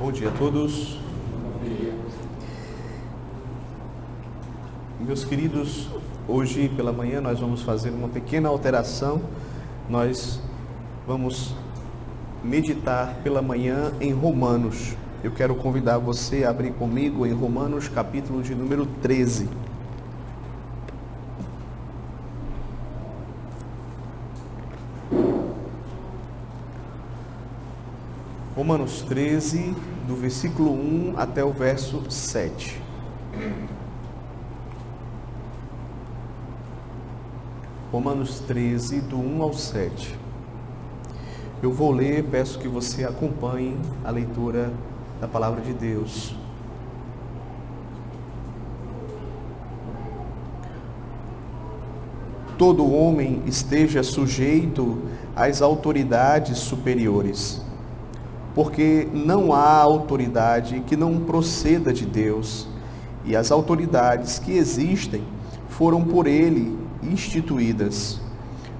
Bom dia a todos. Meus queridos, hoje pela manhã nós vamos fazer uma pequena alteração. Nós vamos meditar pela manhã em Romanos. Eu quero convidar você a abrir comigo em Romanos, capítulo de número 13. Romanos 13, do versículo 1 até o verso 7. Romanos 13, do 1 ao 7. Eu vou ler, peço que você acompanhe a leitura da palavra de Deus. Todo homem esteja sujeito às autoridades superiores, porque não há autoridade que não proceda de Deus, e as autoridades que existem foram por ele instituídas,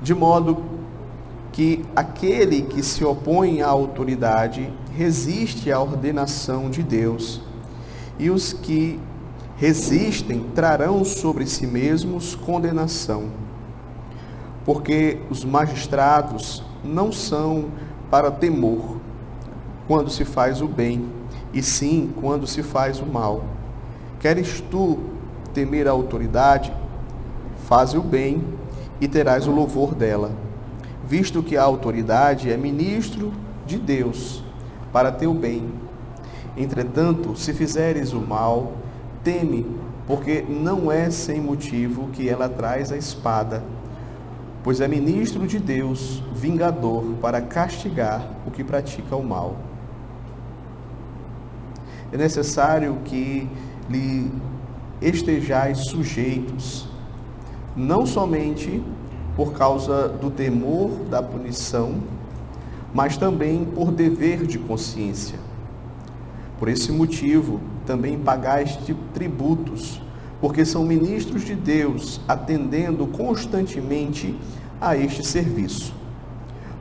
de modo que aquele que se opõe à autoridade resiste à ordenação de Deus, e os que resistem trarão sobre si mesmos condenação, porque os magistrados não são para temor quando se faz o bem, e sim quando se faz o mal. Queres tu temer a autoridade? Faze o bem e terás o louvor dela, visto que a autoridade é ministro de Deus para teu bem. Entretanto, se fizeres o mal, teme, porque não é sem motivo que ela traz a espada, pois é ministro de Deus, vingador, para castigar o que pratica o mal. É necessário que lhe estejais sujeitos, não somente por causa do temor da punição, mas também por dever de consciência. Por esse motivo, também pagais tributos, porque são ministros de Deus, atendendo constantemente a este serviço.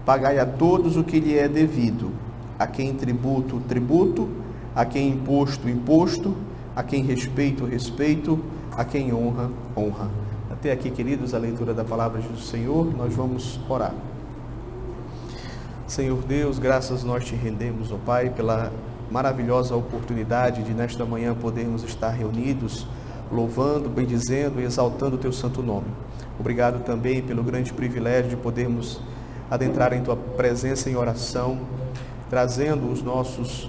Pagai a todos o que lhe é devido, a quem tributo, tributo, a quem imposto, imposto, a quem respeito, respeito, a quem honra, honra. Até aqui, queridos, a leitura da palavra do Senhor. Nós vamos orar. Senhor Deus, graças nós te rendemos, ó Pai, pela maravilhosa oportunidade de nesta manhã podermos estar reunidos, louvando, bendizendo e exaltando o teu santo nome. Obrigado também pelo grande privilégio de podermos adentrar em tua presença em oração, trazendo os nossos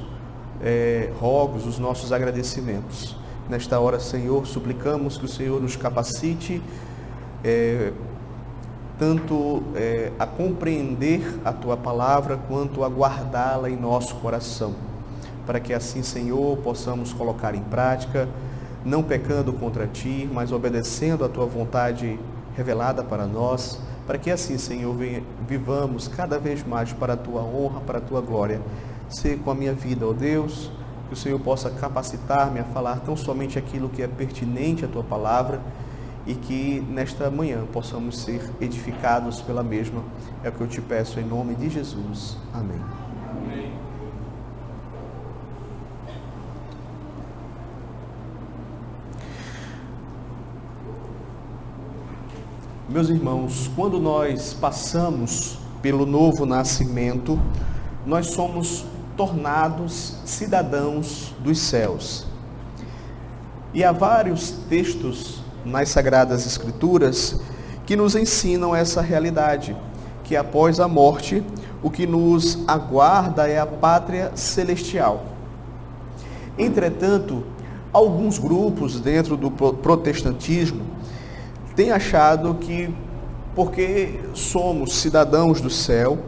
rogos, os nossos agradecimentos. Nesta hora, Senhor, suplicamos que o Senhor nos capacite tanto a compreender a Tua palavra, quanto a guardá-la em nosso coração, para que assim, Senhor, possamos colocar em prática, não pecando contra Ti, mas obedecendo a Tua vontade revelada para nós, para que assim, Senhor, vivamos cada vez mais para a Tua honra, para a Tua glória. Ser com a minha vida, ó Deus, que o Senhor possa capacitar-me a falar tão somente aquilo que é pertinente à Tua palavra, e que nesta manhã possamos ser edificados pela mesma. É o que eu te peço em nome de Jesus. Amém. Amém. Meus irmãos, quando nós passamos pelo novo nascimento, nós somos tornados cidadãos dos céus. E há vários textos nas Sagradas Escrituras que nos ensinam essa realidade, que após a morte, o que nos aguarda é a pátria celestial. Entretanto, alguns grupos dentro do protestantismo têm achado que, porque somos cidadãos do céu,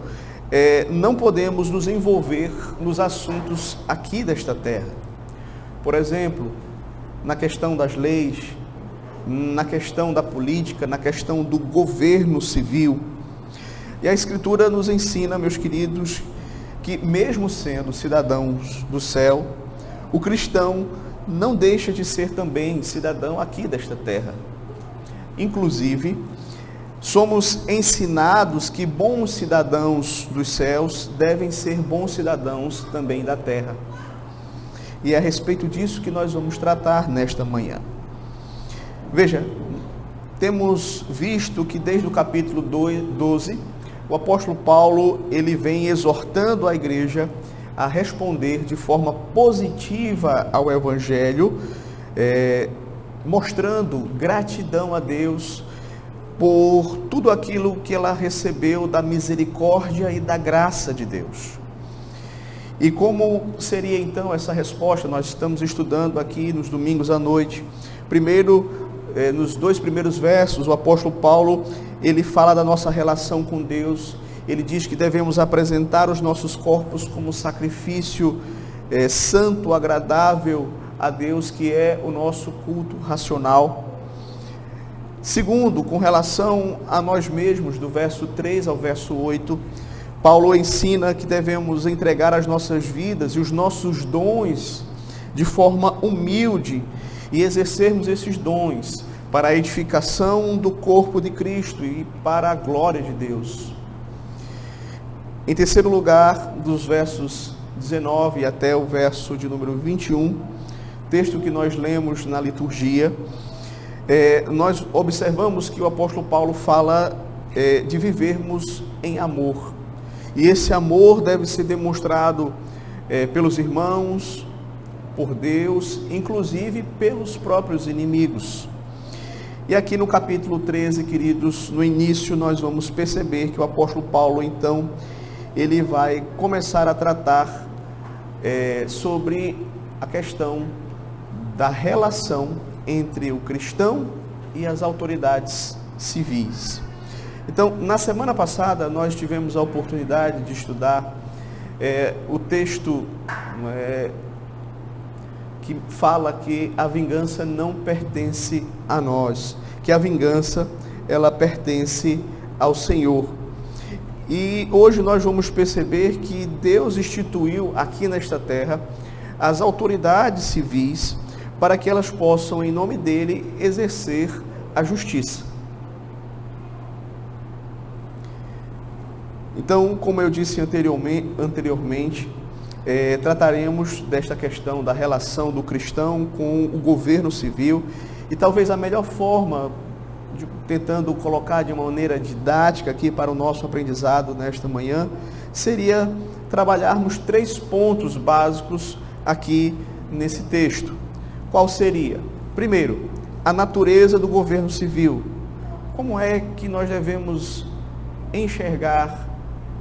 não podemos nos envolver nos assuntos aqui desta terra. Por exemplo, na questão das leis, na questão da política, na questão do governo civil. E a Escritura nos ensina, meus queridos, que mesmo sendo cidadãos do céu, o cristão não deixa de ser também cidadão aqui desta terra. Inclusive, somos ensinados que bons cidadãos dos céus devem ser bons cidadãos também da terra. E é a respeito disso que nós vamos tratar nesta manhã. Veja, temos visto que desde o capítulo 12, o apóstolo Paulo, ele vem exortando a igreja a responder de forma positiva ao Evangelho, mostrando gratidão a Deus por tudo aquilo que ela recebeu da misericórdia e da graça de Deus. E como seria então essa resposta? Nós estamos estudando aqui nos domingos à noite. Primeiro, nos 2 primeiros versos, o apóstolo Paulo, ele fala da nossa relação com Deus. Ele diz que devemos apresentar os nossos corpos como sacrifício santo, agradável a Deus, que é o nosso culto racional. Segundo, com relação a nós mesmos, do verso 3 ao verso 8, Paulo ensina que devemos entregar as nossas vidas e os nossos dons de forma humilde e exercermos esses dons para a edificação do corpo de Cristo e para a glória de Deus. Em terceiro lugar, dos versos 19 até o verso de número 21, texto que nós lemos na liturgia, nós observamos que o apóstolo Paulo fala de vivermos em amor. E esse amor deve ser demonstrado pelos irmãos, por Deus, inclusive pelos próprios inimigos. E aqui no capítulo 13, queridos, no início nós vamos perceber que o apóstolo Paulo, então, ele vai começar a tratar sobre a questão da relação entre o cristão e as autoridades civis. Então, na semana passada, nós tivemos a oportunidade de estudar o texto que fala que a vingança não pertence a nós, que a vingança, ela pertence ao Senhor. E hoje nós vamos perceber que Deus instituiu aqui nesta terra as autoridades civis para que elas possam, em nome dele, exercer a justiça. Então, como eu disse anteriormente, trataremos desta questão da relação do cristão com o governo civil, e talvez a melhor forma, tentando colocar de uma maneira didática aqui para o nosso aprendizado nesta manhã, seria trabalharmos 3 pontos básicos aqui nesse texto. Qual seria? Primeiro, a natureza do governo civil. Como é que nós devemos enxergar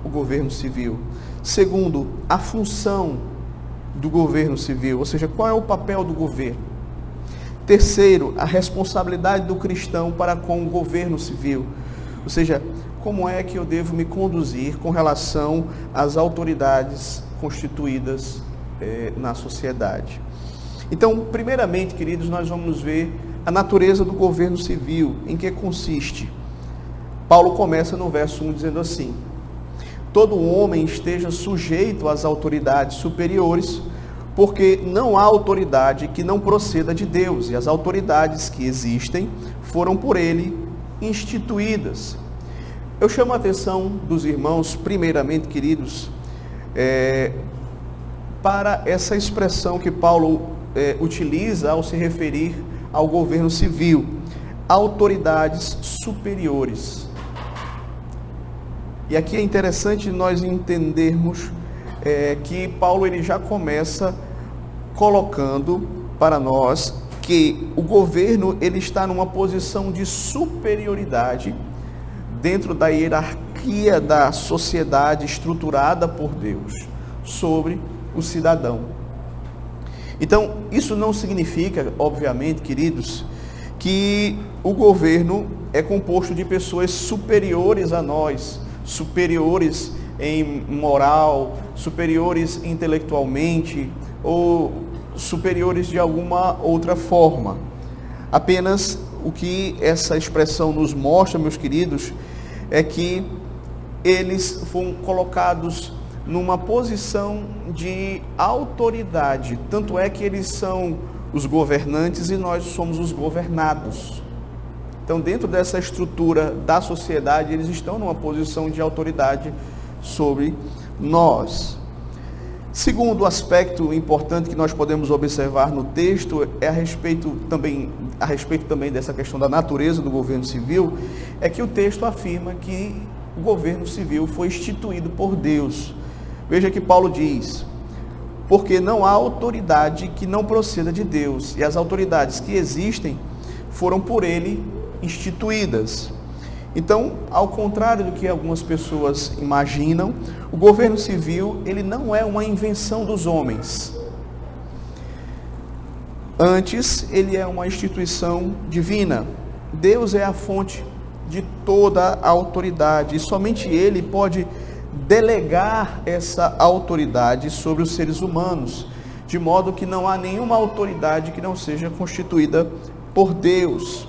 o governo civil? Segundo, a função do governo civil, ou seja, qual é o papel do governo? Terceiro, a responsabilidade do cristão para com o governo civil, ou seja, como é que eu devo me conduzir com relação às autoridades constituídas na sociedade. Então, primeiramente, queridos, nós vamos ver a natureza do governo civil, em que consiste. Paulo começa no verso 1 dizendo assim: todo homem esteja sujeito às autoridades superiores, porque não há autoridade que não proceda de Deus, e as autoridades que existem foram por ele instituídas. Eu chamo a atenção dos irmãos, primeiramente, queridos, para essa expressão que Paulo utiliza ao se referir ao governo civil: autoridades superiores. E aqui é interessante nós entendermos que Paulo ele já começa colocando para nós que o governo ele está numa posição de superioridade dentro da hierarquia da sociedade estruturada por Deus sobre o cidadão. Então, isso não significa, obviamente, queridos, que o governo é composto de pessoas superiores a nós, superiores em moral, superiores intelectualmente ou superiores de alguma outra forma. Apenas o que essa expressão nos mostra, meus queridos, é que eles foram colocados numa posição de autoridade. Tanto é que eles são os governantes e nós somos os governados. Então, dentro dessa estrutura da sociedade, eles estão numa posição de autoridade sobre nós. Segundo aspecto importante que nós podemos observar no texto é a respeito também dessa questão da natureza do governo civil, é que o texto afirma que o governo civil foi instituído por Deus. Veja que Paulo diz: porque não há autoridade que não proceda de Deus, e as autoridades que existem foram por ele instituídas. Então, ao contrário do que algumas pessoas imaginam, o governo civil, ele não é uma invenção dos homens. Antes, ele é uma instituição divina. Deus é a fonte de toda a autoridade, e somente ele pode delegar essa autoridade sobre os seres humanos, de modo que não há nenhuma autoridade que não seja constituída por Deus.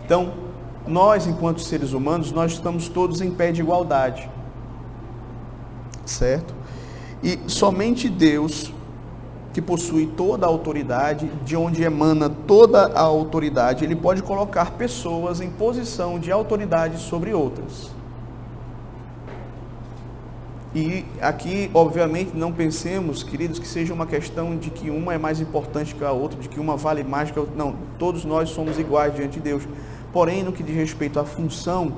Então, nós, enquanto seres humanos, nós estamos todos em pé de igualdade, certo? E somente Deus, que possui toda a autoridade, de onde emana toda a autoridade, ele pode colocar pessoas em posição de autoridade sobre outras. E aqui, obviamente, não pensemos, queridos, que seja uma questão de que uma é mais importante que a outra, de que uma vale mais que a outra. Não, todos nós somos iguais diante de Deus. Porém, no que diz respeito à função,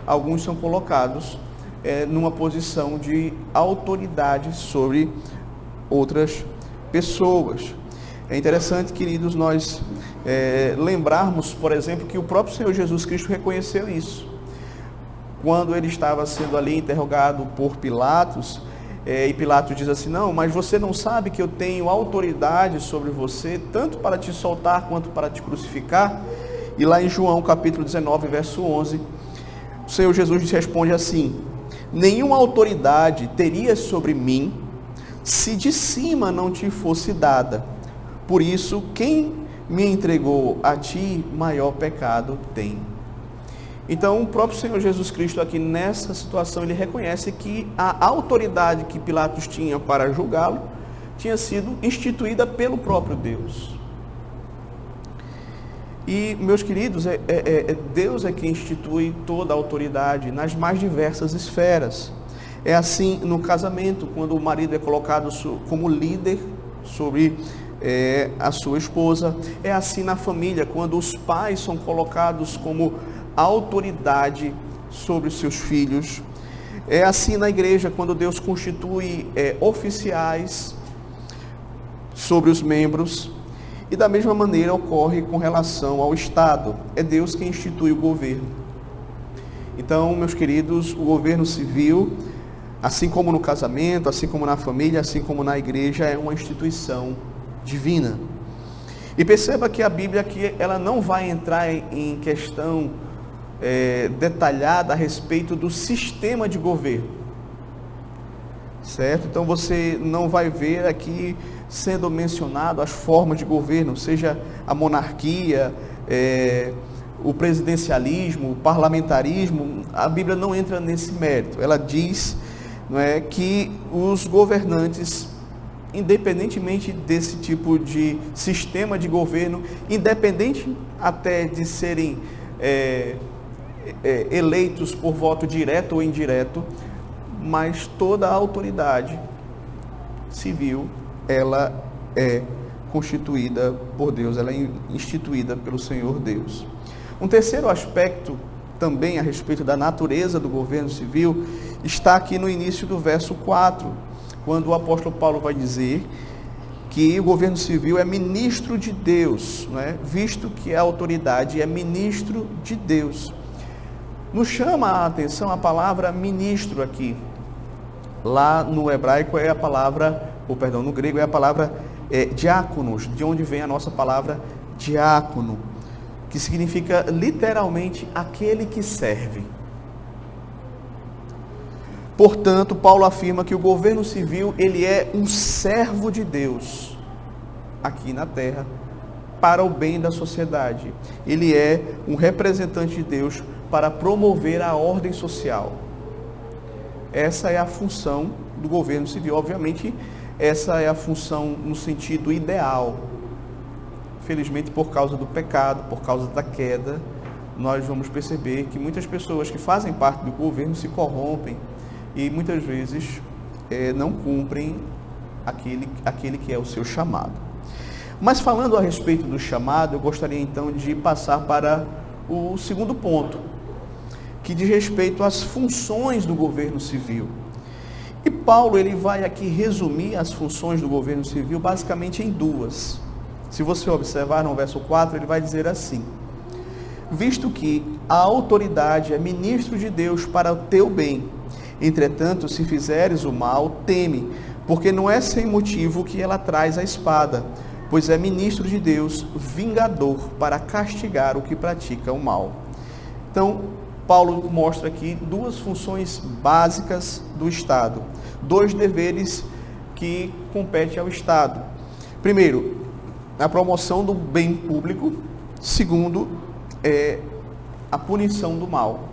alguns são colocados numa posição de autoridade sobre outras pessoas. É interessante, queridos, nós lembrarmos, por exemplo, que o próprio Senhor Jesus Cristo reconheceu isso. Quando ele estava sendo ali interrogado por Pilatos, e Pilatos diz assim: não, mas você não sabe que eu tenho autoridade sobre você, tanto para te soltar quanto para te crucificar? E lá em João capítulo 19, verso 11, o Senhor Jesus responde assim: nenhuma autoridade terias sobre mim, se de cima não te fosse dada. Por isso, quem me entregou a ti, maior pecado tem. Então, o próprio Senhor Jesus Cristo aqui nessa situação, ele reconhece que a autoridade que Pilatos tinha para julgá-lo, tinha sido instituída pelo próprio Deus. E, meus queridos, Deus é quem institui toda a autoridade nas mais diversas esferas. É assim no casamento, quando o marido é colocado como líder sobre a sua esposa. É assim na família, quando os pais são colocados como autoridade sobre os seus filhos. É assim na igreja, quando Deus constitui oficiais sobre os membros. E da mesma maneira ocorre com relação ao Estado. É Deus quem institui o governo. Então, meus queridos, o governo civil, assim como no casamento, assim como na família, assim como na igreja, é uma instituição divina. E perceba que a Bíblia aqui, ela não vai entrar em questão detalhada a respeito do sistema de governo. Certo? Então você não vai ver aqui sendo mencionado as formas de governo, seja a monarquia, o presidencialismo, o parlamentarismo. A Bíblia não entra nesse mérito. Ela diz, não é, que os governantes, independentemente desse tipo de sistema de governo, independente até de serem eleitos por voto direto ou indireto, mas toda a autoridade civil, ela é constituída por Deus, ela é instituída pelo Senhor Deus. Um terceiro aspecto, também a respeito da natureza do governo civil, está aqui no início do verso 4, quando o apóstolo Paulo vai dizer que o governo civil é ministro de Deus, não é? Visto que a autoridade é ministro de Deus. Nos chama a atenção a palavra ministro aqui. Lá no hebraico é a palavra, no grego é a palavra diáconos, de onde vem a nossa palavra diácono, que significa literalmente aquele que serve. Portanto, Paulo afirma que o governo civil, ele é um servo de Deus aqui na terra, para o bem da sociedade. Ele é um representante de Deus para promover a ordem social. Essa é a função do governo civil. Obviamente, essa é a função no sentido ideal. Felizmente, por causa do pecado, por causa da queda, nós vamos perceber que muitas pessoas que fazem parte do governo se corrompem e muitas vezes não cumprem aquele que é o seu chamado. Mas falando a respeito do chamado, eu gostaria então de passar para o segundo ponto, que diz respeito às funções do governo civil. E Paulo ele vai aqui resumir as funções do governo civil basicamente em duas. Se você observar no verso 4, ele vai dizer assim: visto que a autoridade é ministro de Deus para o teu bem, entretanto, se fizeres o mal, teme, porque não é sem motivo que ela traz a espada, pois é ministro de Deus, vingador, para castigar o que pratica o mal. Então, Paulo mostra aqui duas funções básicas do Estado, dois deveres que competem ao Estado. Primeiro, a promoção do bem público. Segundo, a punição do mal.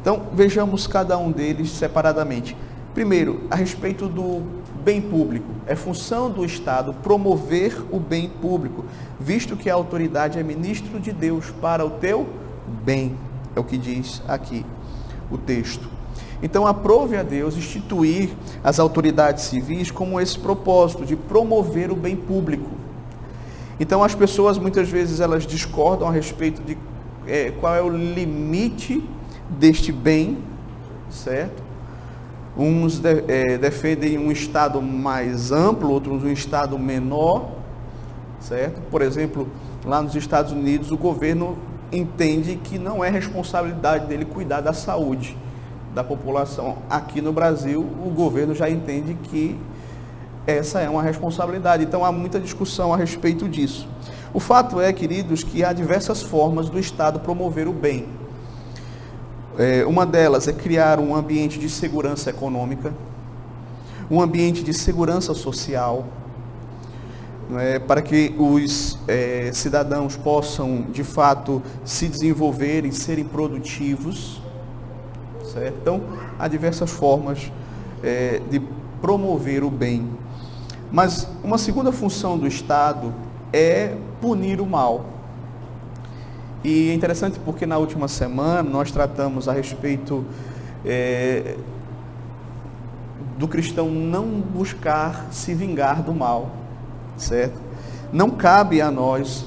Então, vejamos cada um deles separadamente. Primeiro, a respeito do bem público. É função do Estado promover o bem público, visto que a autoridade é ministro de Deus para o teu bem. É o que diz aqui o texto. Então, aprove a Deus instituir as autoridades civis com esse propósito de promover o bem público. Então, as pessoas muitas vezes elas discordam a respeito de qual é o limite deste bem, certo? Uns defendem um Estado mais amplo, outros um Estado menor, certo? Por exemplo, lá nos Estados Unidos, o governo entende que não é responsabilidade dele cuidar da saúde da população. Aqui no Brasil, o governo já entende que essa é uma responsabilidade. Então, há muita discussão a respeito disso. O fato é, queridos, que há diversas formas do Estado promover o bem. Uma delas é criar um ambiente de segurança econômica, um ambiente de segurança social, para que os cidadãos possam, de fato, se desenvolver e serem produtivos. Certo? Então, há diversas formas de promover o bem. Mas uma segunda função do Estado é punir o mal. E é interessante porque na última semana nós tratamos a respeito do cristão não buscar se vingar do mal, certo? Não cabe a nós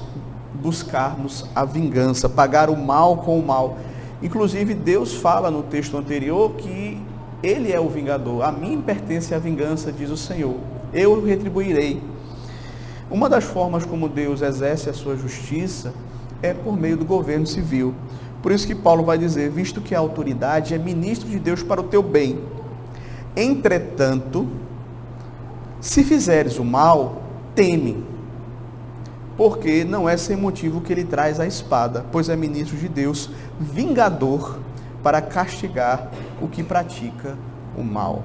buscarmos a vingança, pagar o mal com o mal. Inclusive, Deus fala no texto anterior que Ele é o vingador. A mim pertence a vingança, diz o Senhor. Eu retribuirei. Uma das formas como Deus exerce a sua justiça é por meio do governo civil. Por isso que Paulo vai dizer, visto que a autoridade é ministro de Deus para o teu bem. Entretanto, se fizeres o mal, teme, porque não é sem motivo que ele traz a espada, pois é ministro de Deus, vingador, para castigar o que pratica o mal.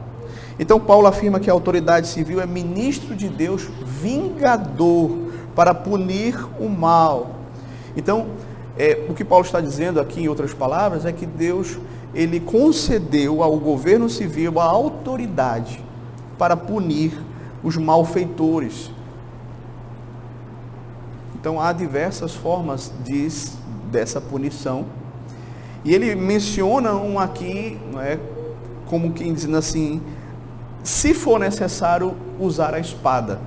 Então Paulo afirma que a autoridade civil é ministro de Deus, vingador, para punir o mal. Então, o que Paulo está dizendo aqui, em outras palavras, é que Deus, ele concedeu ao governo civil a autoridade para punir os malfeitores. Então, há diversas formas dessa punição. E ele menciona um aqui, como quem dizendo assim, se for necessário usar a espada.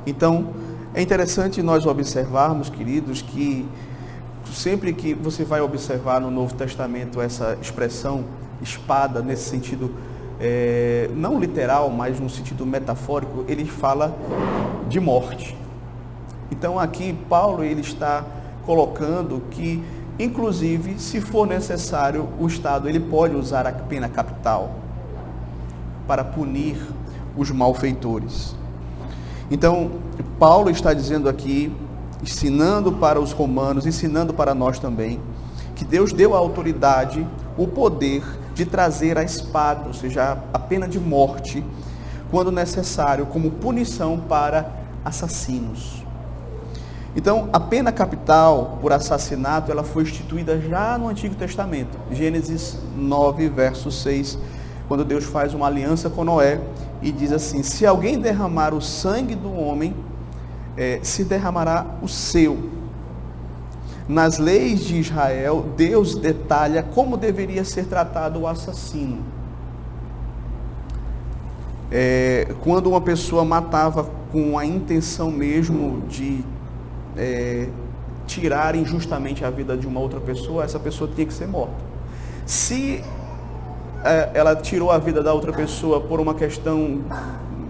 Então, é interessante nós observarmos, queridos, que sempre que você vai observar no Novo Testamento essa expressão espada, nesse sentido, não literal, mas no sentido metafórico, ele fala de morte. Então aqui Paulo ele está colocando que, inclusive, se for necessário, o Estado ele pode usar a pena capital para punir os malfeitores. Então, Paulo está dizendo aqui, ensinando para os romanos, ensinando para nós também, que Deus deu à autoridade o poder de trazer a espada, ou seja, a pena de morte, quando necessário, como punição para assassinos. Então, a pena capital por assassinato, ela foi instituída já no Antigo Testamento. Gênesis 9, verso 6, quando Deus faz uma aliança com Noé e diz assim, se alguém derramar o sangue do homem, se derramará o seu. Nas leis de Israel, Deus detalha como deveria ser tratado o assassino. quando uma pessoa matava com a intenção mesmo de tirar injustamente a vida de uma outra pessoa, essa pessoa tinha que ser morta. Se ela tirou a vida da outra pessoa por uma questão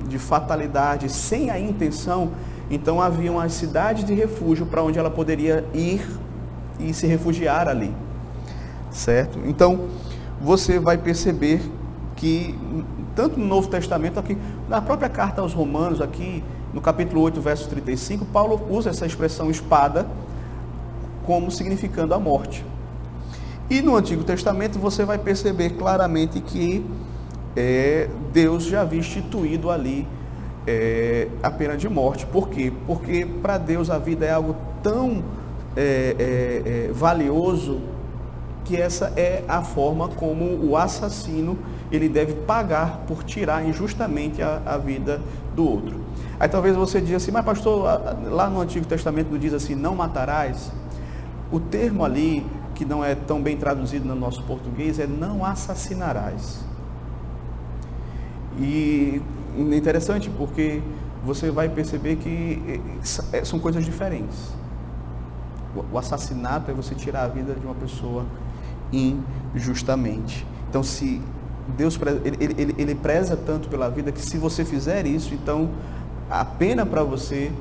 de fatalidade, sem a intenção, então havia uma cidade de refúgio para onde ela poderia ir e se refugiar ali, certo? Então, você vai perceber que, tanto no Novo Testamento, aqui, na própria carta aos Romanos, aqui no capítulo 8, verso 35, Paulo usa essa expressão espada como significando a morte. E no Antigo Testamento você vai perceber claramente que Deus já havia instituído ali a pena de morte. Por quê? Porque para Deus a vida é algo tão valioso, que essa é a forma como o assassino ele deve pagar por tirar injustamente a vida do outro. Aí talvez você diga assim, mas pastor, lá no Antigo Testamento não diz assim, não matarás? O termo ali, que não é tão bem traduzido no nosso português, é não assassinarás. E é interessante porque você vai perceber que são coisas diferentes. O assassinato é você tirar a vida de uma pessoa injustamente. Então, se Deus ele preza tanto pela vida, que se você fizer isso, então a pena para você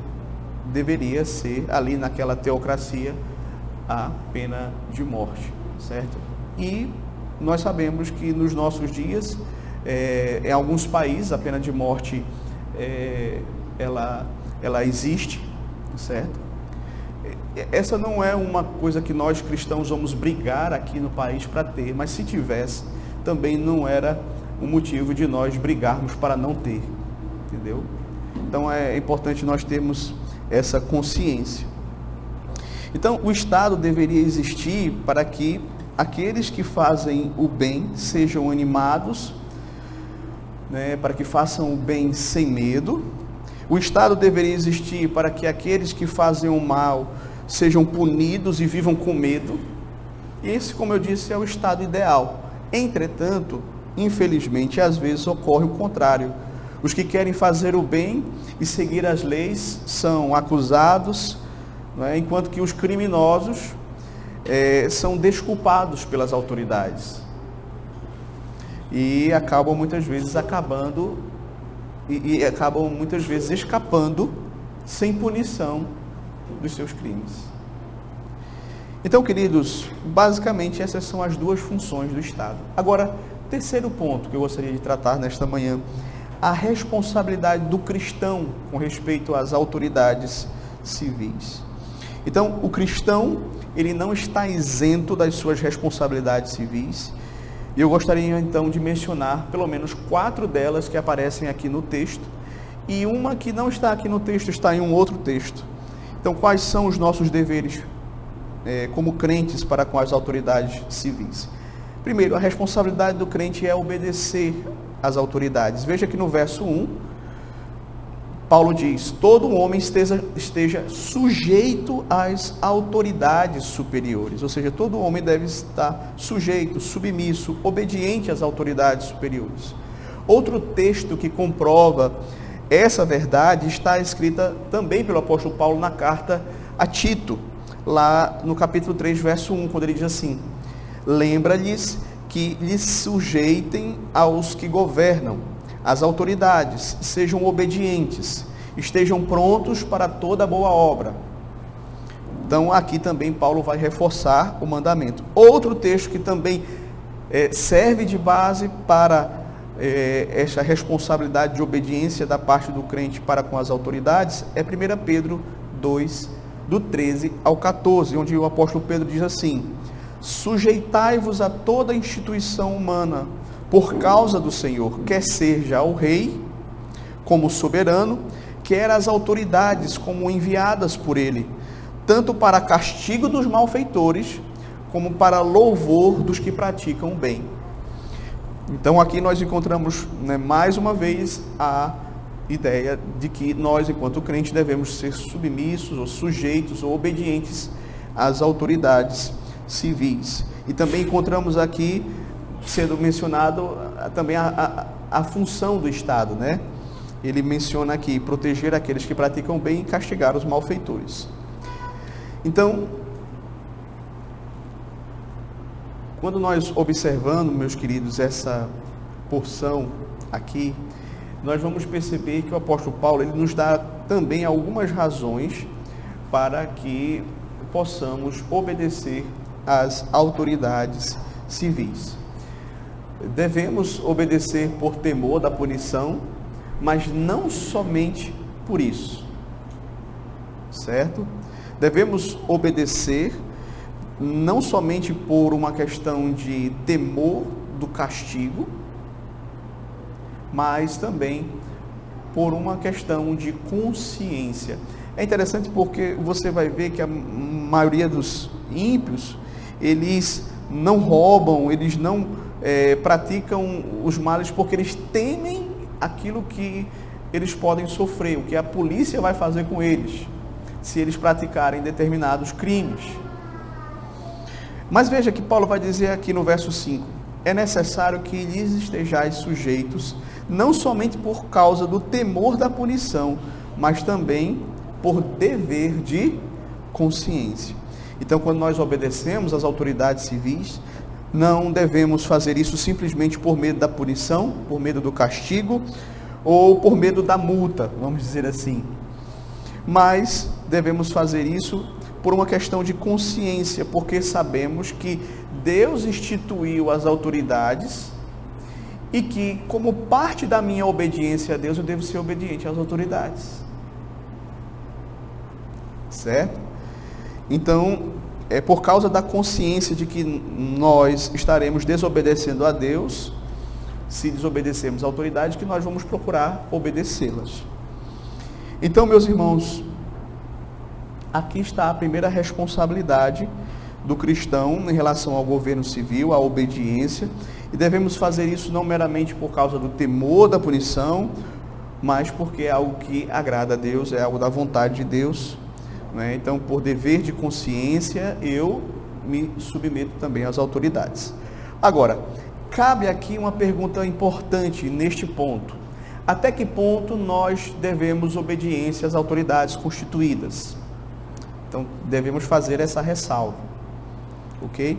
deveria ser, ali naquela teocracia, a pena de morte, certo? E nós sabemos que nos nossos dias, em alguns países, a pena de morte, ela existe, certo? Essa não é uma coisa que nós cristãos vamos brigar aqui no país para ter, mas se tivesse, também não era um motivo de nós brigarmos para não ter, entendeu? Então é importante nós termos essa consciência. Então o Estado deveria existir para que aqueles que fazem o bem sejam animados, né, para que façam o bem sem medo. O Estado deveria existir para que aqueles que fazem o mal sejam punidos e vivam com medo. E esse, como eu disse, é o estado ideal. Entretanto, infelizmente, às vezes ocorre o contrário. Os que querem fazer o bem e seguir as leis são acusados, né, enquanto que os criminosos são desculpados pelas autoridades. E acabam muitas vezes escapando sem punição dos seus crimes. Então, queridos, basicamente essas são as duas funções do Estado. Agora, terceiro ponto que eu gostaria de tratar nesta manhã, a responsabilidade do cristão com respeito às autoridades civis. Então, o cristão, ele não está isento das suas responsabilidades civis. E eu gostaria então de mencionar pelo menos 4 delas que aparecem aqui no texto, e uma que não está aqui no texto, está em um outro texto. Então, quais são os nossos deveres como crentes para com as autoridades civis? Primeiro, a responsabilidade do crente é obedecer às autoridades. Veja que no verso 1, Paulo diz, todo homem esteja sujeito às autoridades superiores, ou seja, todo homem deve estar sujeito, submisso, obediente às autoridades superiores. Outro texto que comprova essa verdade está escrita também pelo apóstolo Paulo na carta a Tito, lá no capítulo 3, verso 1, quando ele diz assim, lembra-lhes que lhes sujeitem aos que governam, as autoridades, sejam obedientes, estejam prontos para toda boa obra. Então aqui também Paulo vai reforçar o mandamento. Outro texto que também serve de base para essa responsabilidade de obediência da parte do crente para com as autoridades é 1 Pedro 2, do 13 ao 14, onde o apóstolo Pedro diz assim, sujeitai-vos a toda instituição humana por causa do Senhor, quer seja o rei como soberano, quer as autoridades como enviadas por ele, tanto para castigo dos malfeitores, como para louvor dos que praticam o bem. Então aqui nós encontramos, mais uma vez, a ideia de que nós, enquanto crentes, devemos ser submissos, ou sujeitos, ou obedientes às autoridades civis. E também encontramos aqui, sendo mencionado, também a a função do Estado, né? Ele menciona aqui, proteger aqueles que praticam bem e castigar os malfeitores. Então, quando nós observamos, meus queridos, essa porção aqui, nós vamos perceber que o apóstolo Paulo, ele nos dá também algumas razões para que possamos obedecer às autoridades civis. Devemos obedecer por temor da punição, mas não somente por isso, certo? Devemos obedecer não somente por uma questão de temor do castigo, mas também por uma questão de consciência. É interessante porque você vai ver que a maioria dos ímpios, eles não roubam, eles não praticam os males porque eles temem aquilo que eles podem sofrer, o que a polícia vai fazer com eles, se eles praticarem determinados crimes. Mas veja que Paulo vai dizer aqui no verso 5, é necessário que lhes estejais sujeitos, não somente por causa do temor da punição, mas também por dever de consciência. Então, quando nós obedecemos às autoridades civis, não devemos fazer isso simplesmente por medo da punição, por medo do castigo, ou por medo da multa, vamos dizer assim. Mas devemos fazer isso por uma questão de consciência, porque sabemos que Deus instituiu as autoridades e que, como parte da minha obediência a Deus, eu devo ser obediente às autoridades. Certo? Então, é por causa da consciência de que nós estaremos desobedecendo a Deus, se desobedecermos à autoridade, que nós vamos procurar obedecê-las. Então, meus irmãos, aqui está a primeira responsabilidade do cristão em relação ao governo civil, à obediência, e devemos fazer isso não meramente por causa do temor da punição, mas porque é algo que agrada a Deus, é algo da vontade de Deus, né? Então, por dever de consciência, eu me submeto também às autoridades. Agora, cabe aqui uma pergunta importante neste ponto. Até que ponto nós devemos obediência às autoridades constituídas? Então, devemos fazer essa ressalva, ok?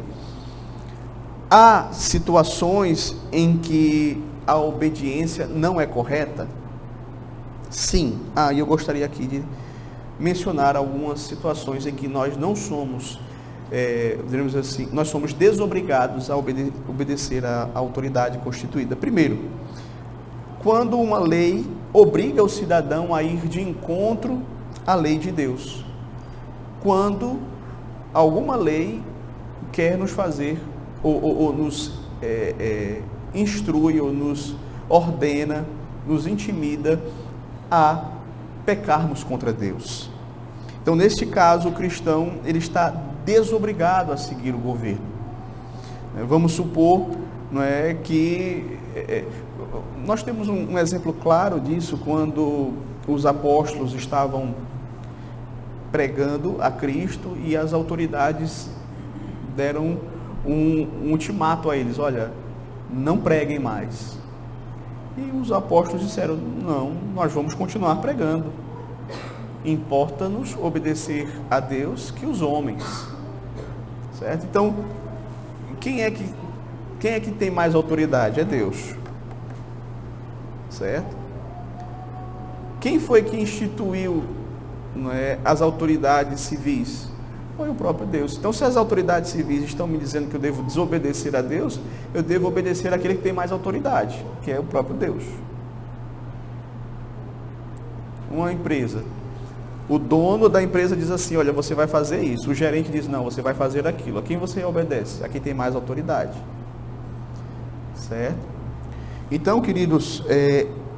Há situações em que a obediência não é correta? Sim. E eu gostaria aqui de mencionar algumas situações em que nós não somos, diremos assim, nós somos desobrigados a obedecer à autoridade constituída. Primeiro, quando uma lei obriga o cidadão a ir de encontro à lei de Deus. Quando alguma lei quer nos fazer, ou nos instrui, ou nos ordena, nos intimida a pecarmos contra Deus. Então, neste caso, o cristão, ele está desobrigado a seguir o governo. Vamos supor, não é, que nós temos um exemplo claro disso quando os apóstolos estavam pregando a Cristo e as autoridades deram um ultimato a eles: olha, não preguem mais. E os apóstolos disseram: não, nós vamos continuar pregando. Importa-nos obedecer a Deus que os homens. Certo? Então, quem é que tem mais autoridade? É Deus. Certo? Quem foi que instituiu, não é, as autoridades civis? Foi o próprio Deus. Então, se as autoridades civis estão me dizendo que eu devo desobedecer a Deus, eu devo obedecer àquele que tem mais autoridade, que é o próprio Deus. Uma empresa, o dono da empresa diz assim: olha, você vai fazer isso. O gerente diz: não, você vai fazer aquilo. A quem você obedece? A quem tem mais autoridade. Certo? Então, queridos,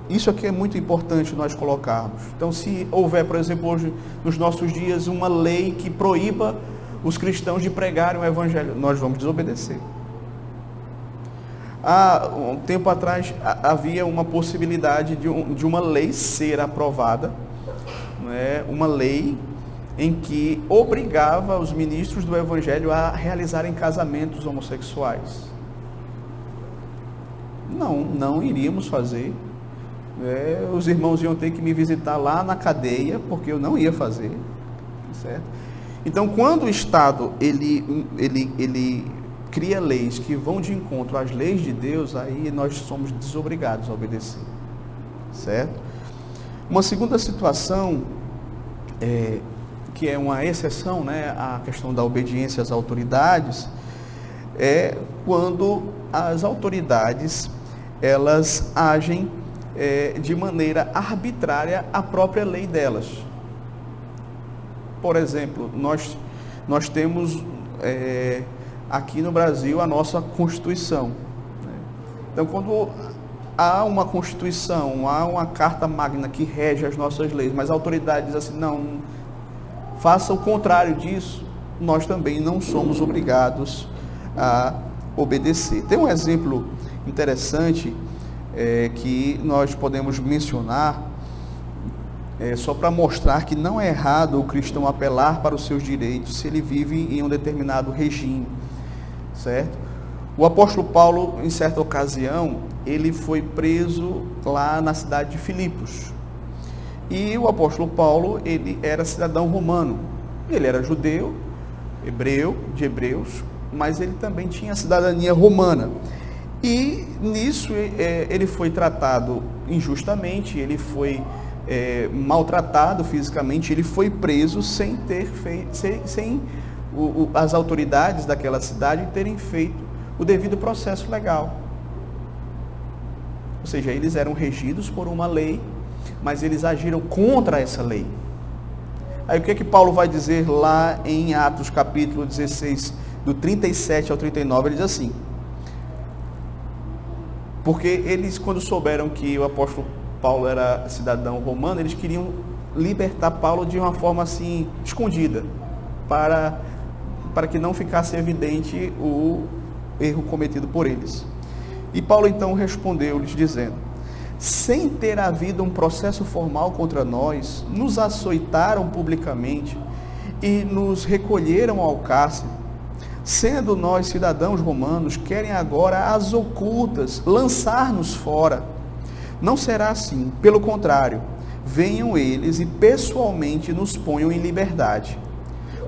isso aqui é muito importante nós colocarmos. Então, se houver, por exemplo, hoje, nos nossos dias, uma lei que proíba os cristãos de pregarem o evangelho, nós vamos desobedecer. Há um tempo atrás, havia uma possibilidade de uma lei ser aprovada, não é? Uma lei em que obrigava os ministros do evangelho a realizarem casamentos homossexuais. Não iríamos fazer. Os irmãos iam ter que me visitar lá na cadeia, porque eu não ia fazer, certo? Então, quando o Estado ele cria leis que vão de encontro às leis de Deus, aí nós somos desobrigados a obedecer, certo? Uma segunda situação, que é uma exceção, né, à questão da obediência às autoridades, é quando as autoridades, elas agem de maneira arbitrária a própria lei delas. Por exemplo, nós temos aqui no Brasil a nossa Constituição, né? Então, quando há uma Constituição, há uma Carta Magna que rege as nossas leis, mas a autoridade diz assim, não, faça o contrário disso, nós também não somos obrigados a obedecer. Tem um exemplo interessante que nós podemos mencionar, só para mostrar que não é errado o cristão apelar para os seus direitos se ele vive em um determinado regime, certo? O apóstolo Paulo, em certa ocasião, ele foi preso lá na cidade de Filipos. E o apóstolo Paulo, ele era cidadão romano. Ele era judeu, hebreu, de hebreus, mas ele também tinha cidadania romana. E nisso ele foi tratado injustamente, ele foi maltratado fisicamente, ele foi preso sem as autoridades daquela cidade terem feito o devido processo legal. Ou seja, eles eram regidos por uma lei, mas eles agiram contra essa lei. Aí o que é que Paulo vai dizer lá em Atos capítulo 16, do 37 ao 39, ele diz assim: porque eles, quando souberam que o apóstolo Paulo era cidadão romano, eles queriam libertar Paulo de uma forma assim, escondida, para que não ficasse evidente o erro cometido por eles. E Paulo então respondeu-lhes dizendo: sem ter havido um processo formal contra nós, nos açoitaram publicamente e nos recolheram ao cárcere. Sendo nós cidadãos romanos, querem agora às ocultas lançar-nos fora. Não será assim, pelo contrário, venham eles e pessoalmente nos ponham em liberdade.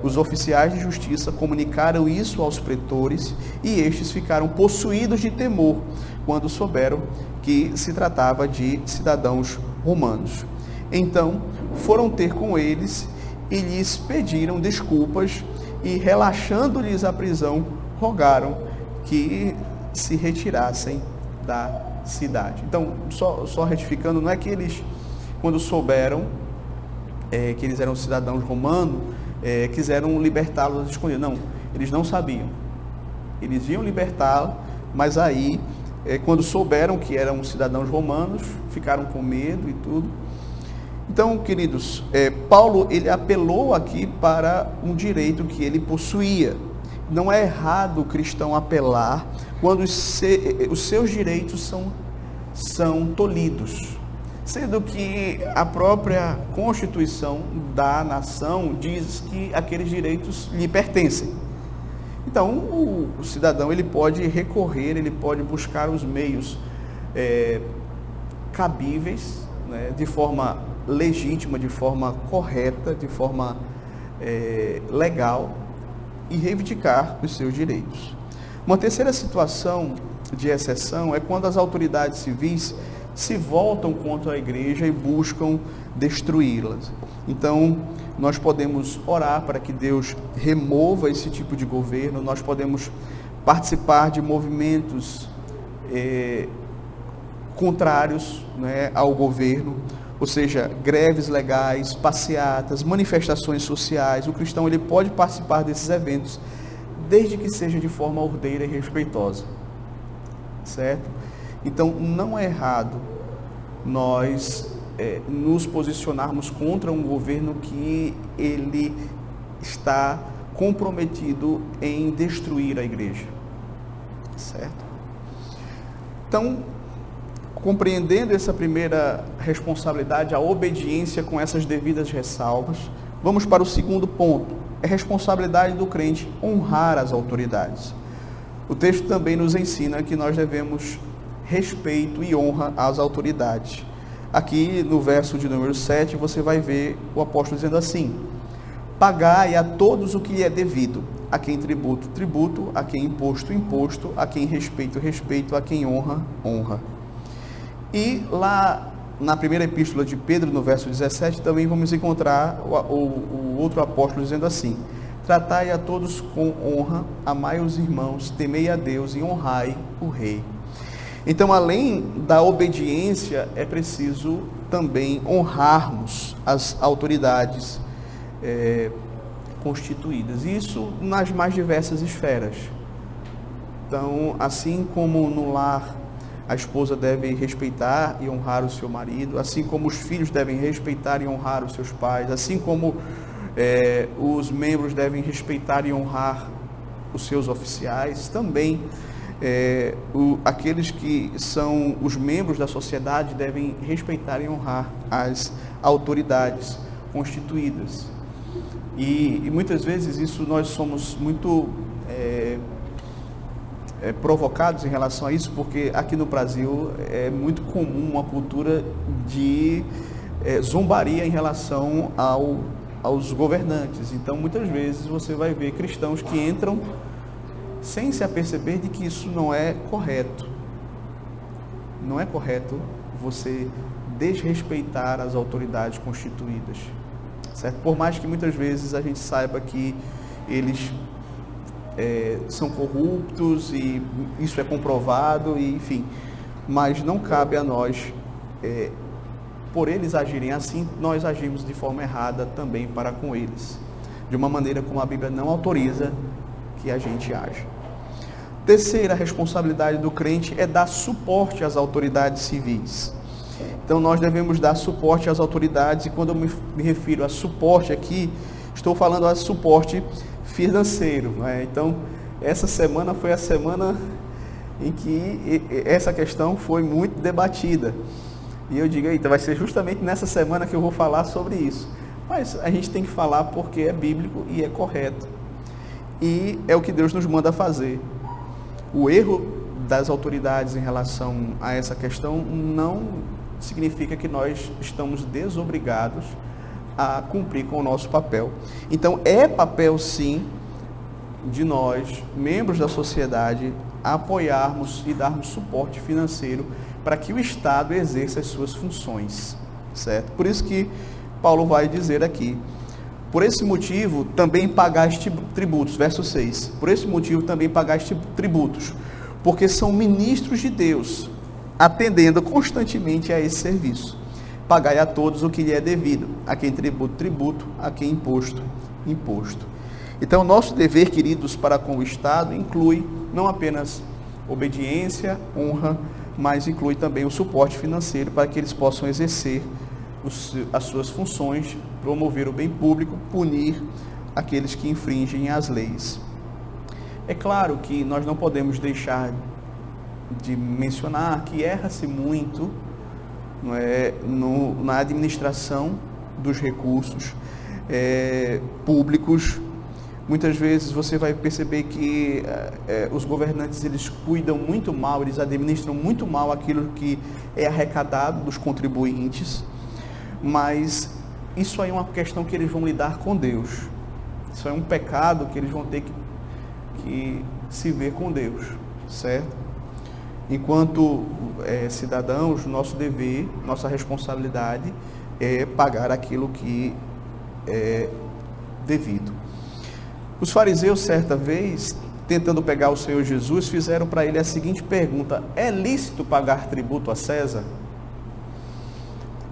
Os oficiais de justiça comunicaram isso aos pretores e estes ficaram possuídos de temor quando souberam que se tratava de cidadãos romanos. Então foram ter com eles e lhes pediram desculpas e, relaxando-lhes a prisão, rogaram que se retirassem da cidade. Então, só retificando, não é que eles, quando souberam que eles eram cidadãos romanos, quiseram libertá-los escondidos. Não, eles não sabiam. Eles iam libertá-lo, mas aí, quando souberam que eram cidadãos romanos, ficaram com medo e tudo. Então, queridos, Paulo, ele apelou aqui para um direito que ele possuía. Não é errado o cristão apelar quando os seus direitos são tolhidos, sendo que a própria Constituição da nação diz que aqueles direitos lhe pertencem. Então, o cidadão, ele pode recorrer, ele pode buscar os meios cabíveis, né, de forma legítima, de forma correta, de forma legal, e reivindicar os seus direitos. Uma terceira situação de exceção é quando as autoridades civis se voltam contra a igreja e buscam destruí-las. Então, nós podemos orar para que Deus remova esse tipo de governo, nós podemos participar de movimentos contrários, né, ao governo, ou seja, greves legais, passeatas, manifestações sociais. O cristão, ele pode participar desses eventos, desde que seja de forma ordeira e respeitosa, certo? Então, não é errado nós nos posicionarmos contra um governo que ele está comprometido em destruir a igreja, certo? Então, compreendendo essa primeira responsabilidade, a obediência com essas devidas ressalvas, vamos para o segundo ponto. É responsabilidade do crente honrar as autoridades. O texto também nos ensina que nós devemos respeito e honra às autoridades. Aqui no verso de número 7, você vai ver o apóstolo dizendo assim: pagai a todos o que lhe é devido, a quem tributo, tributo, a quem imposto, imposto, a quem respeito, respeito, a quem honra, honra. E lá na primeira epístola de Pedro, no verso 17, também vamos encontrar o outro apóstolo dizendo assim: tratai a todos com honra, amai os irmãos, temei a Deus e honrai o rei. Então, além da obediência, é preciso também honrarmos as autoridades constituídas. Isso nas mais diversas esferas. Então, assim como no lar a esposa deve respeitar e honrar o seu marido, assim como os filhos devem respeitar e honrar os seus pais, assim como os membros devem respeitar e honrar os seus oficiais, também aqueles que são os membros da sociedade devem respeitar e honrar as autoridades constituídas. E muitas vezes isso nós somos muito provocados em relação a isso, porque aqui no Brasil é muito comum uma cultura de zombaria em relação aos governantes. Então, muitas vezes você vai ver cristãos que entram sem se aperceber de que isso não é correto. Não é correto você desrespeitar as autoridades constituídas, certo? Por mais que muitas vezes a gente saiba que eles são corruptos e isso é comprovado, e, enfim, mas não cabe a nós, por eles agirem assim, nós agimos de forma errada também para com eles, de uma maneira como a Bíblia não autoriza que a gente age. Terceira responsabilidade do crente é dar suporte às autoridades civis. Então nós devemos dar suporte às autoridades, e quando eu me refiro a suporte aqui, estou falando a suporte financeiro, né? Então essa semana foi a semana em que essa questão foi muito debatida, e eu digo, eita, vai ser justamente nessa semana que eu vou falar sobre isso, mas a gente tem que falar porque é bíblico e é correto, e é o que Deus nos manda fazer. O erro das autoridades em relação a essa questão não significa que nós estamos desobrigados a cumprir com o nosso papel. Então, é papel, sim, de nós, membros da sociedade, apoiarmos e darmos suporte financeiro para que o Estado exerça as suas funções, certo? Por isso que Paulo vai dizer aqui: por esse motivo também pagaste tributos, verso 6, por esse motivo também pagaste tributos, porque são ministros de Deus, atendendo constantemente a esse serviço. Pagai a todos o que lhe é devido, a quem tributo, tributo, a quem imposto, imposto. Então, nosso dever, queridos, para com o Estado inclui não apenas obediência, honra, mas inclui também o suporte financeiro para que eles possam exercer as suas funções, promover o bem público, punir aqueles que infringem as leis. É claro que nós não podemos deixar de mencionar que erra-se muito, não é, na administração dos recursos públicos. Muitas vezes você vai perceber que os governantes, eles cuidam muito mal, eles administram muito mal aquilo que é arrecadado dos contribuintes, mas isso aí é uma questão que eles vão lidar com Deus. Isso é um pecado que eles vão ter que se ver com Deus, certo? Enquanto cidadãos, nosso dever, nossa responsabilidade é pagar aquilo que é devido. Os fariseus, certa vez, tentando pegar o Senhor Jesus, fizeram para ele a seguinte pergunta: é lícito pagar tributo a César?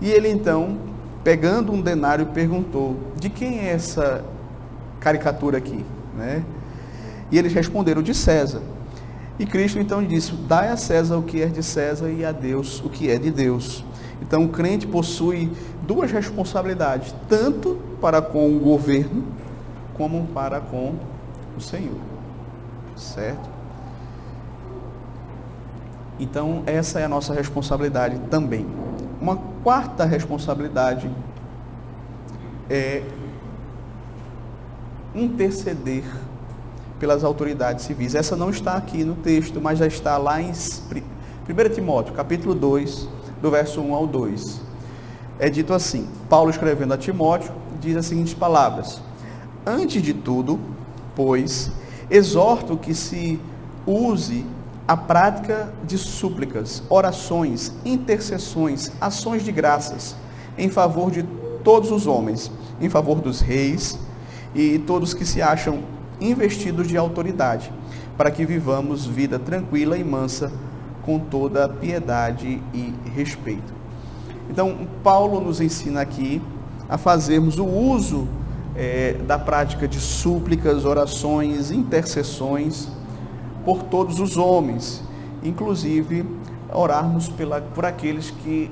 E ele então, pegando um denário, perguntou: de quem é essa caricatura aqui, né? E eles responderam: de César. E Cristo então disse: dai a César o que é de César e a Deus o que é de Deus. Então o crente possui duas responsabilidades, tanto para com o governo como para com o Senhor, certo? Então essa é a nossa responsabilidade também. Uma quarta responsabilidade é interceder pelas autoridades civis. Essa não está aqui no texto, mas já está lá em 1 Timóteo, capítulo 2, do verso 1 ao 2. É dito assim, Paulo escrevendo a Timóteo, diz as seguintes palavras: antes de tudo, pois, exorto que se use a prática de súplicas, orações, intercessões, ações de graças, em favor de todos os homens, em favor dos reis e todos que se acham investidos de autoridade, para que vivamos vida tranquila e mansa, com toda piedade e respeito. Então, Paulo nos ensina aqui a fazermos o uso da prática de súplicas, orações, intercessões por todos os homens, inclusive orarmos por aqueles que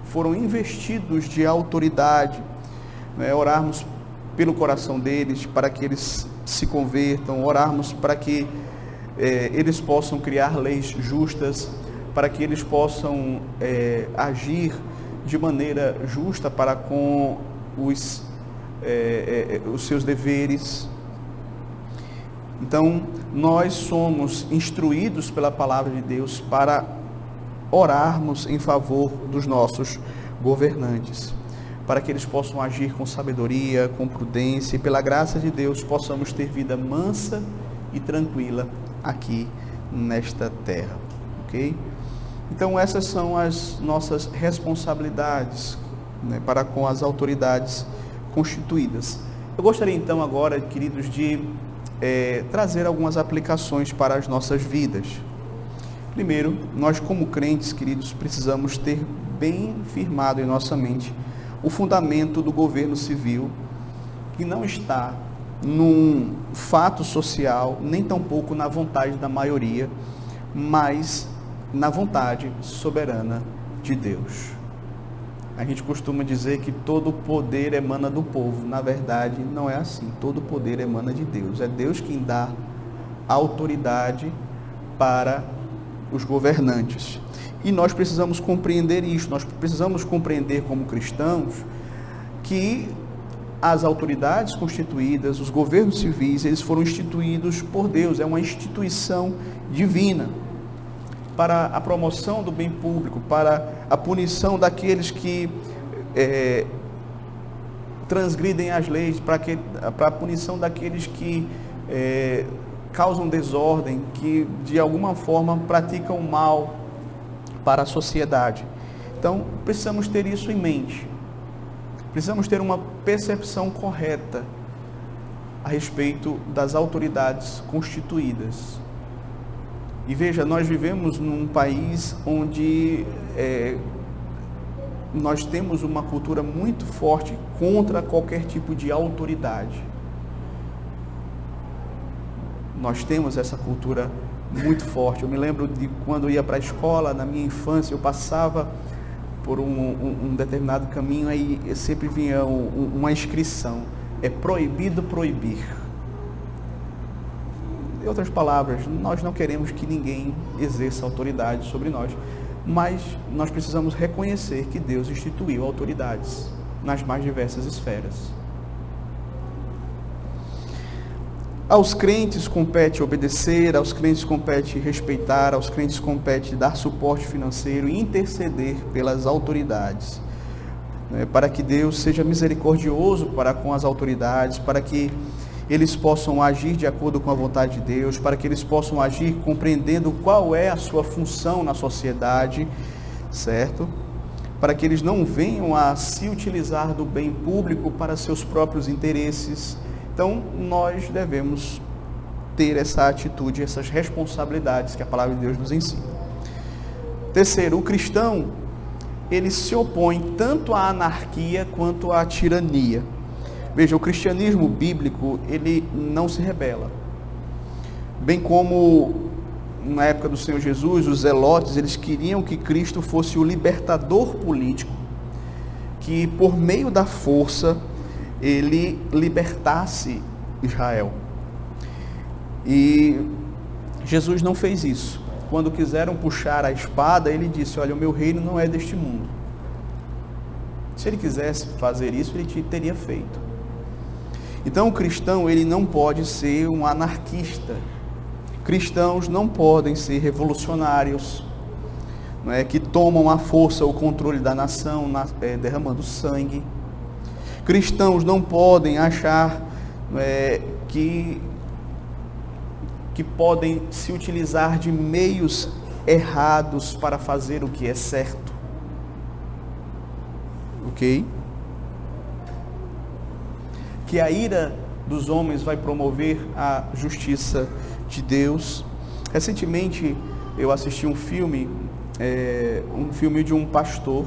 foram investidos de autoridade, né? Orarmos pelo coração deles, para que eles se convertam, orarmos para que eles possam criar leis justas, para que eles possam agir de maneira justa para com os seus deveres. Então, nós somos instruídos pela palavra de Deus para orarmos em favor dos nossos governantes, para que eles possam agir com sabedoria, com prudência, e pela graça de Deus possamos ter vida mansa e tranquila aqui nesta terra, ok? Então essas são as nossas responsabilidades, né, para com as autoridades constituídas. Eu gostaria então agora, queridos, de trazer algumas aplicações para as nossas vidas. Primeiro, nós como crentes, queridos, precisamos ter bem firmado em nossa mente o fundamento do governo civil, que não está num fato social, nem tampouco na vontade da maioria, mas na vontade soberana de Deus. A gente costuma dizer que todo poder emana do povo. Na verdade, não é assim. Todo poder emana de Deus. É Deus quem dá autoridade para os governantes. E nós precisamos compreender isso. Nós precisamos compreender como cristãos que as autoridades constituídas, os governos civis, eles foram instituídos por Deus. É uma instituição divina para a promoção do bem público, para a punição daqueles que transgridem as leis, para a punição daqueles que causam desordem, que de alguma forma praticam mal para a sociedade. Então, precisamos ter isso em mente. Precisamos ter uma percepção correta a respeito das autoridades constituídas. E veja, nós vivemos num país onde nós temos uma cultura muito forte contra qualquer tipo de autoridade. Nós temos essa cultura muito forte. Eu me lembro de quando eu ia para a escola, na minha infância, eu passava por um determinado caminho, aí sempre vinha uma inscrição: é proibido proibir. Em outras palavras, nós não queremos que ninguém exerça autoridade sobre nós, mas nós precisamos reconhecer que Deus instituiu autoridades nas mais diversas esferas. Aos crentes compete obedecer, aos crentes compete respeitar, aos crentes compete dar suporte financeiro e interceder pelas autoridades, né, para que Deus seja misericordioso para com as autoridades, para que eles possam agir de acordo com a vontade de Deus, para que eles possam agir compreendendo qual é a sua função na sociedade, certo? Para que eles não venham a se utilizar do bem público para seus próprios interesses. Então, nós devemos ter essa atitude, essas responsabilidades que a palavra de Deus nos ensina. Terceiro, o cristão, ele se opõe tanto à anarquia quanto à tirania. Veja, o cristianismo bíblico, ele não se rebela. Bem como na época do Senhor Jesus, os zelotes, eles queriam que Cristo fosse o libertador político, que por meio da força ele libertasse Israel. E Jesus não fez isso. Quando quiseram puxar a espada, ele disse: olha, o meu reino não é deste mundo. Se ele quisesse fazer isso, ele teria feito. Então o cristão, ele não pode ser um anarquista. Cristãos não podem ser revolucionários, não é, que tomam à força o controle da nação, derramando sangue. Cristãos não podem achar que podem se utilizar de meios errados para fazer o que é certo. Ok? Que a ira dos homens vai promover a justiça de Deus. Recentemente eu assisti um filme de um pastor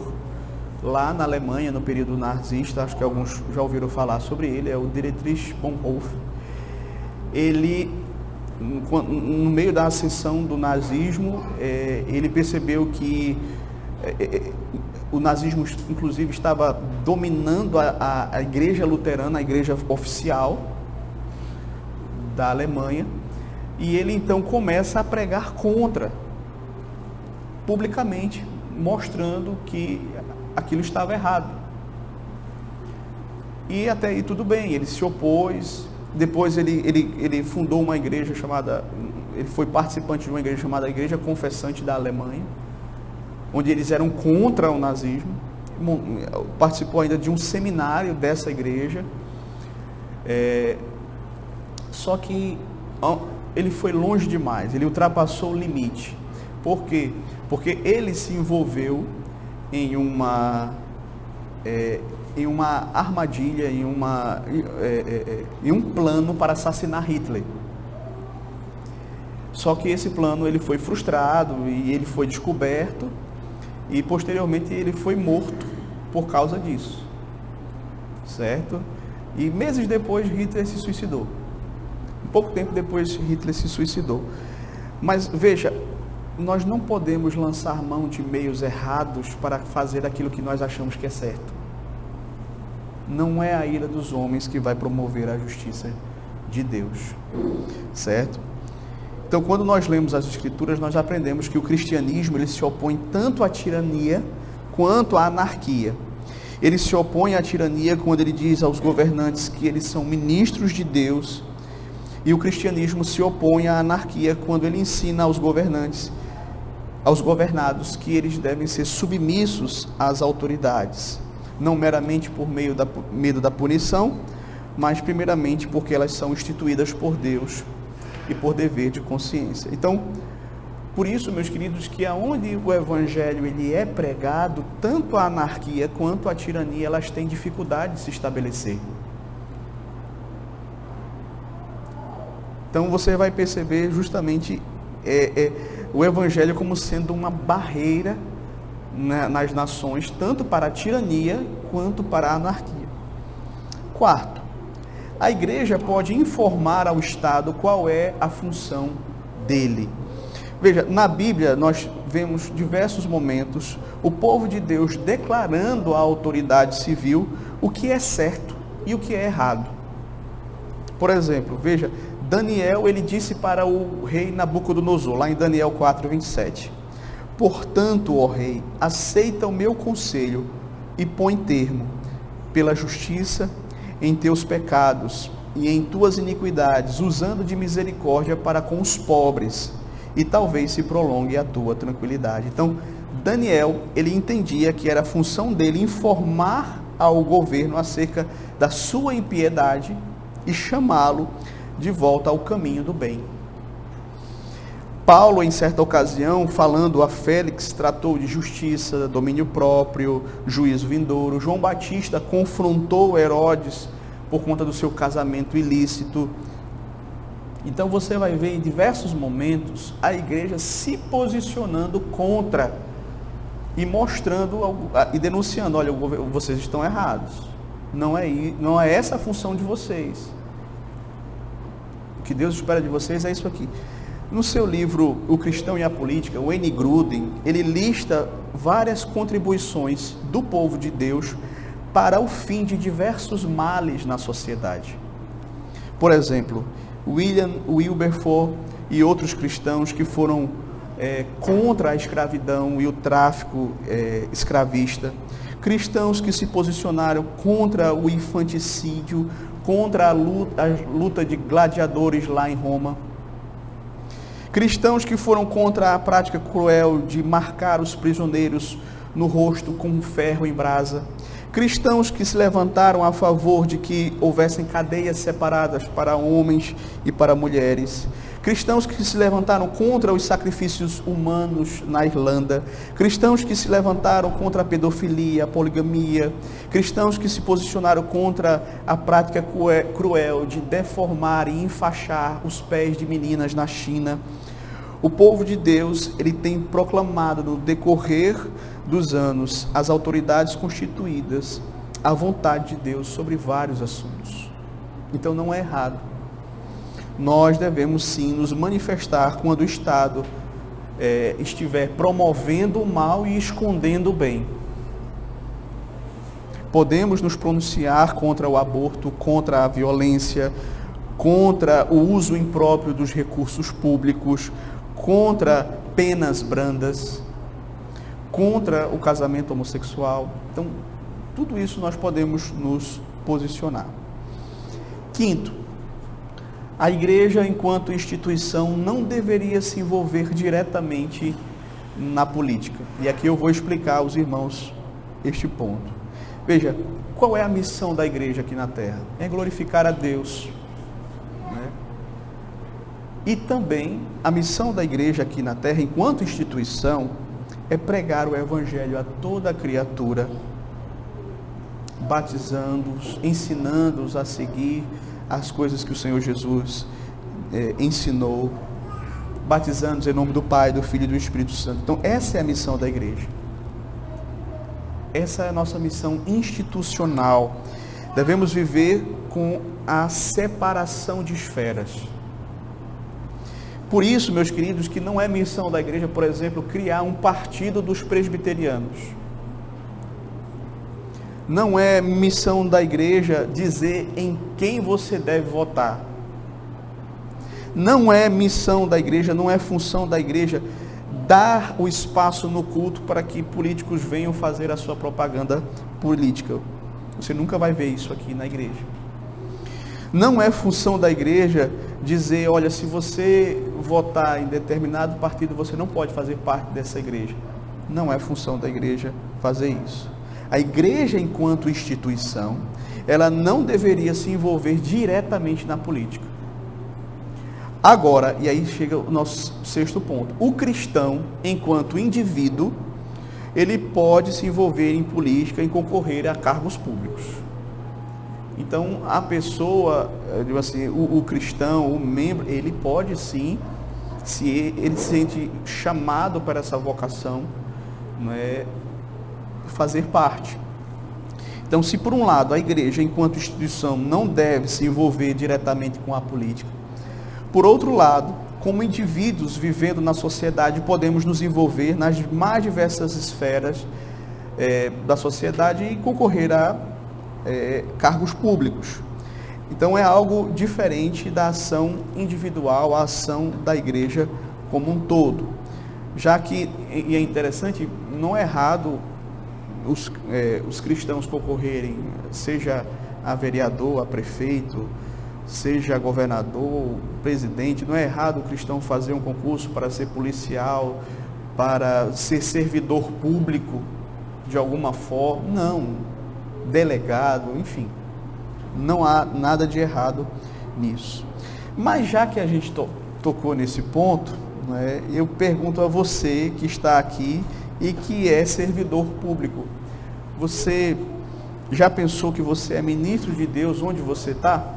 lá na Alemanha, no período nazista. Acho que alguns já ouviram falar sobre ele. É o Dietrich Bonhoeffer. Ele, no meio da ascensão do nazismo, ele percebeu que o nazismo, inclusive, estava dominando a igreja luterana, a igreja oficial da Alemanha, e ele então começa a pregar contra, publicamente, mostrando que aquilo estava errado. E até aí tudo bem, ele se opôs. Depois ele fundou uma igreja chamada, ele foi participante de uma igreja chamada Igreja Confessante da Alemanha, onde eles eram contra o nazismo. Participou ainda de um seminário dessa igreja. Só que ele foi longe demais, ele ultrapassou o limite. Por quê? Porque ele se envolveu em uma armadilha, em um plano para assassinar Hitler. Só que esse plano ele foi frustrado e ele foi descoberto, e posteriormente ele foi morto por causa disso, certo? E meses depois Hitler se suicidou. Pouco tempo depois Hitler se suicidou. Mas veja, nós não podemos lançar mão de meios errados para fazer aquilo que nós achamos que é certo. Não é a ira dos homens que vai promover a justiça de Deus, certo? Então, quando nós lemos as Escrituras, nós aprendemos que o cristianismo ele se opõe tanto à tirania quanto à anarquia. Ele se opõe à tirania quando ele diz aos governantes que eles são ministros de Deus, e o cristianismo se opõe à anarquia quando ele ensina aos governantes, aos governados, que eles devem ser submissos às autoridades, não meramente por medo da punição, mas primeiramente porque elas são instituídas por Deus e por dever de consciência. Então, por isso, meus queridos, que aonde o evangelho ele é pregado, tanto a anarquia quanto a tirania, elas têm dificuldade de se estabelecer. Então você vai perceber justamente o evangelho como sendo uma barreira nas nações, tanto para a tirania quanto para a anarquia. Quarto, a igreja pode informar ao Estado qual é a função dele. Veja, na Bíblia nós vemos diversos momentos o povo de Deus declarando à autoridade civil o que é certo e o que é errado. Por exemplo, veja, Daniel ele disse para o rei Nabucodonosor, lá em Daniel 4:27, portanto, ó rei, aceita o meu conselho e põe termo, pela justiça, em teus pecados e em tuas iniquidades, usando de misericórdia para com os pobres, e talvez se prolongue a tua tranquilidade. Então, Daniel, ele entendia que era a função dele informar ao governo acerca da sua impiedade e chamá-lo de volta ao caminho do bem. Paulo, em certa ocasião, falando a Félix, tratou de justiça, domínio próprio, juízo vindouro. João Batista confrontou Herodes por conta do seu casamento ilícito. Então você vai ver em diversos momentos a igreja se posicionando contra e mostrando e denunciando, olha, vocês estão errados. Não é essa a função de vocês. O que Deus espera de vocês é isso aqui. No seu livro O Cristão e a Política, o Wayne Grudem, ele lista várias contribuições do povo de Deus para o fim de diversos males na sociedade. Por exemplo, William Wilberforce e outros cristãos que foram contra a escravidão e o tráfico escravista, cristãos que se posicionaram contra o infanticídio, contra a luta de gladiadores lá em Roma. Cristãos que foram contra a prática cruel de marcar os prisioneiros no rosto com um ferro em brasa. Cristãos que se levantaram a favor de que houvessem cadeias separadas para homens e para mulheres. Cristãos que se levantaram contra os sacrifícios humanos na Irlanda. Cristãos que se levantaram contra a pedofilia, a poligamia. Cristãos que se posicionaram contra a prática cruel de deformar e enfaixar os pés de meninas na China. O povo de Deus, ele tem proclamado no decorrer dos anos, as autoridades constituídas, a vontade de Deus sobre vários assuntos. Então não é errado. Nós devemos sim nos manifestar quando o Estado estiver promovendo o mal e escondendo o bem. Podemos nos pronunciar contra o aborto, contra a violência, contra o uso impróprio dos recursos públicos, contra penas brandas, contra o casamento homossexual. Então, tudo isso nós podemos nos posicionar. Quinto, a igreja, enquanto instituição, não deveria se envolver diretamente na política. E aqui eu vou explicar aos irmãos este ponto. Veja, qual é a missão da igreja aqui na terra? É glorificar a Deus, né? E também a missão da igreja aqui na terra, enquanto instituição, é pregar o evangelho a toda criatura, batizando-os, ensinando-os a seguir as coisas que o Senhor Jesus ensinou, batizando-os em nome do Pai, do Filho e do Espírito Santo. Então essa é a missão da igreja. Essa é a nossa missão institucional. Devemos viver com a separação de esferas. Por isso, meus queridos, que não é missão da igreja, por exemplo, criar um partido dos presbiterianos. Não é missão da igreja dizer em quem você deve votar. Não é missão da igreja, não é função da igreja dar o espaço no culto para que políticos venham fazer a sua propaganda política. Você nunca vai ver isso aqui na igreja. Não é função da igreja dizer, olha, se você votar em determinado partido, você não pode fazer parte dessa igreja. Não é função da igreja fazer isso. A igreja, enquanto instituição, ela não deveria se envolver diretamente na política. Agora, e aí chega o nosso sexto ponto, o cristão, enquanto indivíduo, ele pode se envolver em política, em concorrer a cargos públicos. Então, a pessoa, assim, o cristão, o membro, ele pode sim, se ele se sente chamado para essa vocação, não é, fazer parte. Então, se por um lado a igreja, enquanto instituição, não deve se envolver diretamente com a política, por outro lado, como indivíduos vivendo na sociedade, podemos nos envolver nas mais diversas esferas da sociedade e concorrer a cargos públicos. Então é algo diferente da ação individual, a ação da igreja como um todo. Já que, e é interessante, não é errado os cristãos concorrerem, seja a vereador, a prefeito, seja governador, presidente. Não é errado o cristão fazer um concurso para ser policial, para ser servidor público de alguma forma. Não, delegado, enfim. Não há nada de errado nisso. Mas já que a gente tocou nesse ponto, né, eu pergunto a você que está aqui e que é servidor público. Você já pensou que você é ministro de Deus onde você está?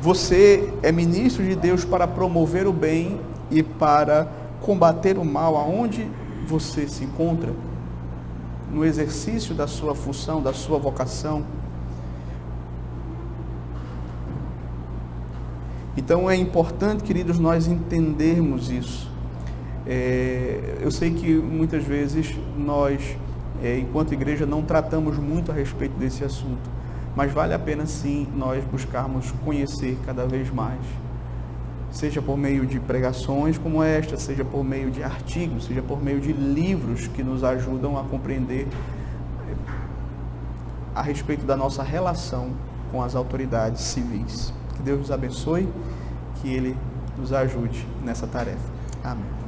Você é ministro de Deus para promover o bem e para combater o mal aonde você se encontra? No exercício da sua função, da sua vocação? Então é importante, queridos, nós entendermos isso. Eu sei que muitas vezes nós, enquanto igreja, não tratamos muito a respeito desse assunto, mas vale a pena sim nós buscarmos conhecer cada vez mais, seja por meio de pregações como esta, seja por meio de artigos, seja por meio de livros que nos ajudam a compreender a respeito da nossa relação com as autoridades civis. Que Deus nos abençoe, que Ele nos ajude nessa tarefa. Amém.